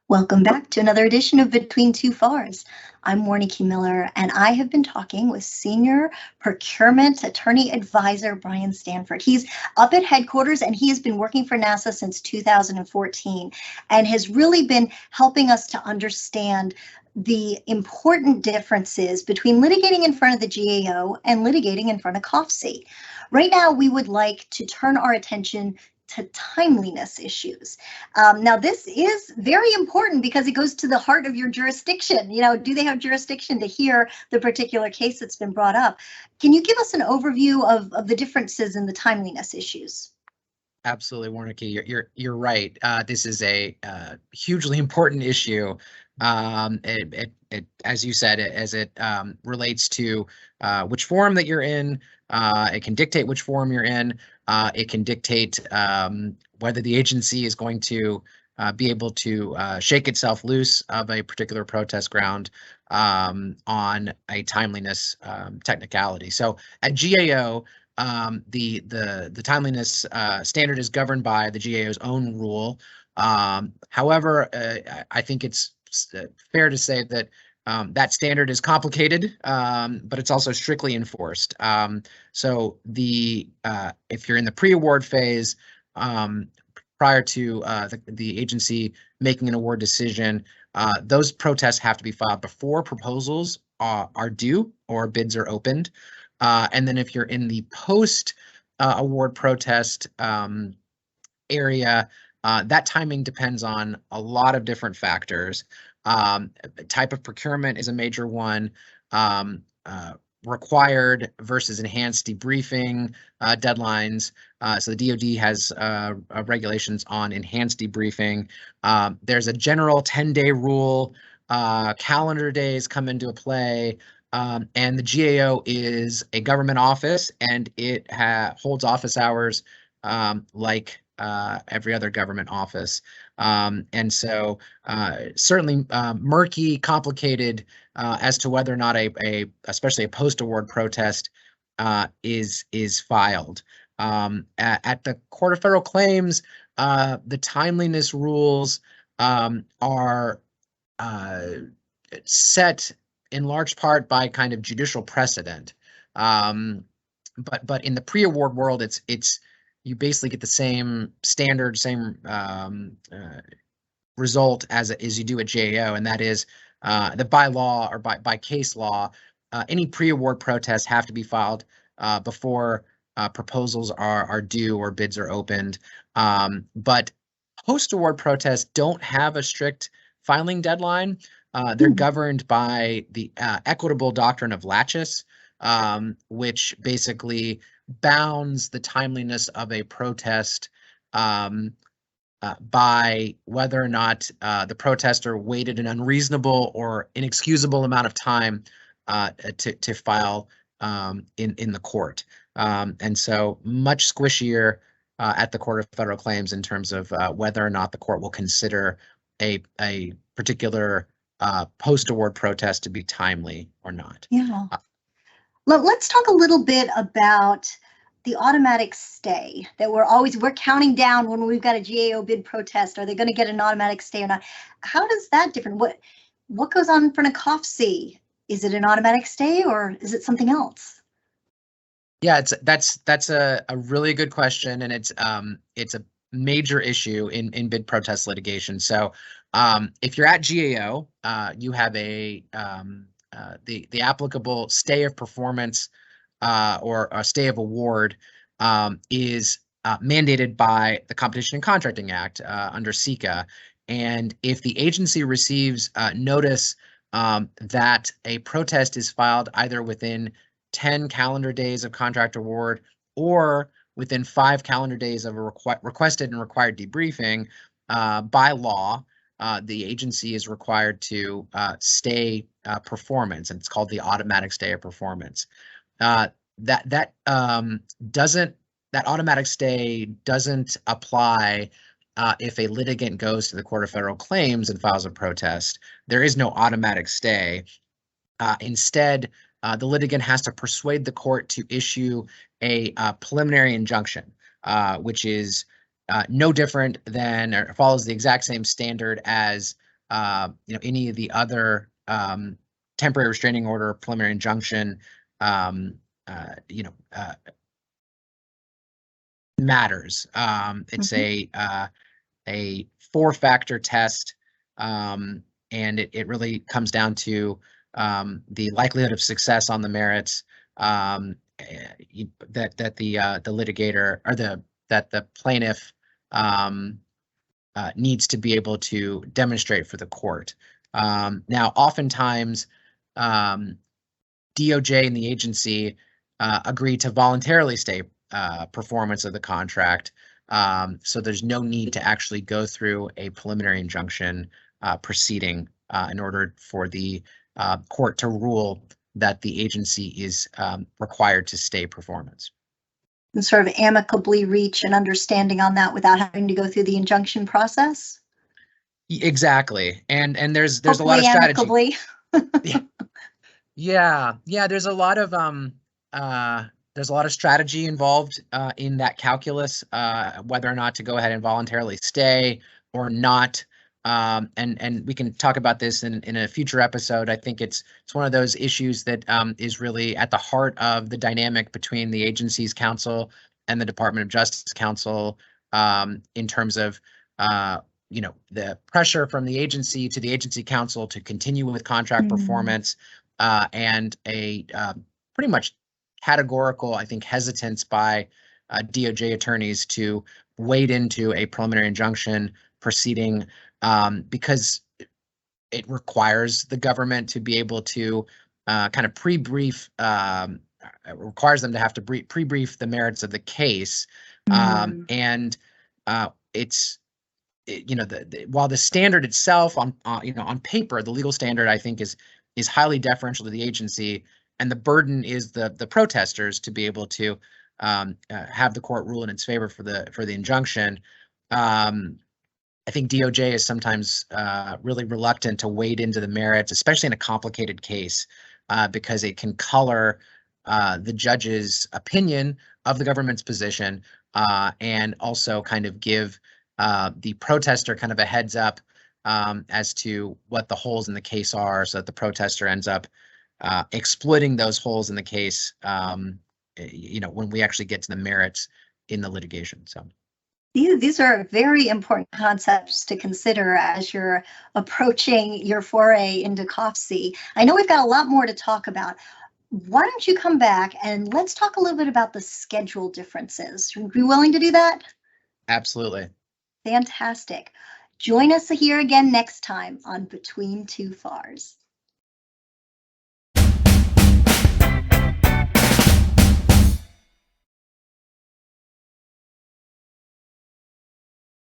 Welcome back to another edition of Between Two FARs. I'm Warnke Miller, and I have been talking with Senior Procurement Attorney Advisor Brian Stanford. He's up at headquarters, and he has been working for NASA since 2014 and has really been helping us to understand the important differences between litigating in front of the GAO and litigating in front of COFC. Right now, we would like to turn our attention to timeliness issues. Now, this is very important because it goes to the heart of your jurisdiction. You know, do they have jurisdiction to hear the particular case that's been brought up? Can you give us an overview of the differences in the timeliness issues? Absolutely, Warnke. You're right. This is a hugely important issue. As you said, as it relates to which forum that you're in. It can dictate which forum you're in. It can dictate whether the agency is going to be able to shake itself loose of a particular protest ground on a timeliness technicality. So at GAO, the timeliness standard is governed by the GAO's own rule. However, I think it's fair to say that that standard is complicated, but it's also strictly enforced. So if you're in the pre-award phase, prior to the agency making an award decision, those protests have to be filed before proposals are due or bids are opened. And then if you're in the post-award protest area, that timing depends on a lot of different factors. Type of procurement is a major one. Required versus enhanced debriefing deadlines. So the DoD has regulations on enhanced debriefing. There's a general 10-day rule. Calendar days come into play. And the GAO is a government office, and it holds office hours like every other government office. And so certainly murky, complicated as to whether or not especially a post-award protest is filed. At the Court of Federal Claims, the timeliness rules are set in large part by kind of judicial precedent. But in the pre-award world, you basically get the same standard, same result as you do at GAO, and that is that by law or by case law, any pre-award protests have to be filed before proposals are due or bids are opened. But post-award protests don't have a strict filing deadline. They're governed by the equitable doctrine of laches, which basically bounds the timeliness of a protest by whether or not the protester waited an unreasonable or inexcusable amount of time to file in the court. And so much squishier at the Court of Federal Claims in terms of whether or not the court will consider a particular post-award protest to be timely or not. Yeah. Let's talk a little bit about the automatic stay that we're counting down when we've got a GAO bid protest. Are they going to get an automatic stay or not? How does that differ? What goes on in front of COFC? Is it an automatic stay or is it something else? Yeah, that's a really good question, and it's a major issue in bid protest litigation. So if you're at GAO, you have the applicable stay of performance or a stay of award is mandated by the Competition and Contracting Act under CICA. And if the agency receives notice that a protest is filed either within 10 calendar days of contract award or within 5 calendar days of a requested and required debriefing, by law, the agency is required to stay performance, and it's called the automatic stay of performance. That automatic stay doesn't apply if a litigant goes to the Court of Federal Claims and files a protest. There is no automatic stay. Instead, the litigant has to persuade the court to issue a preliminary injunction, which is no different than or follows the exact same standard as any of the other temporary restraining order, preliminary injunction, matters. It's a 4-factor test, and it really comes down to the likelihood of success on the merits, that the litigator or that the plaintiff needs to be able to demonstrate for the court. Now, oftentimes, DOJ and the agency agree to voluntarily stay performance of the contract, so there's no need to actually go through a preliminary injunction proceeding in order for the court to rule that the agency is required to stay performance. And sort of amicably reach an understanding on that without having to go through the injunction process? Exactly, and there's a lot of strategy. Amicably. Yeah, there's a lot of strategy involved in that calculus, whether or not to go ahead and voluntarily stay or not. And we can talk about this in a future episode. I think it's one of those issues that is really at the heart of the dynamic between the agency's counsel and the Department of Justice counsel, in terms of the pressure from the agency to the agency counsel to continue with contract performance, and a pretty much categorical, I think, hesitance by DOJ attorneys to wade into a preliminary injunction proceeding, because it requires the government to be able to kind of pre-brief, it requires them to have to pre-brief the merits of the case. And it's, while the standard itself on paper, the legal standard, I think, is highly deferential to the agency, and the burden is the protesters to be able to have the court rule in its favor for the injunction. I think DOJ is sometimes really reluctant to wade into the merits, especially in a complicated case, because it can color the judge's opinion of the government's position, and also kind of give the protester kind of a heads up as to what the holes in the case are, so that the protester ends up exploiting those holes in the case, when we actually get to the merits in the litigation. So these are very important concepts to consider as you're approaching your foray into COFC. I know we've got a lot more to talk about. Why don't you come back and let's talk a little bit about the schedule differences? Are you willing to do that? Absolutely. Fantastic. Join us here again next time on Between Two FARs.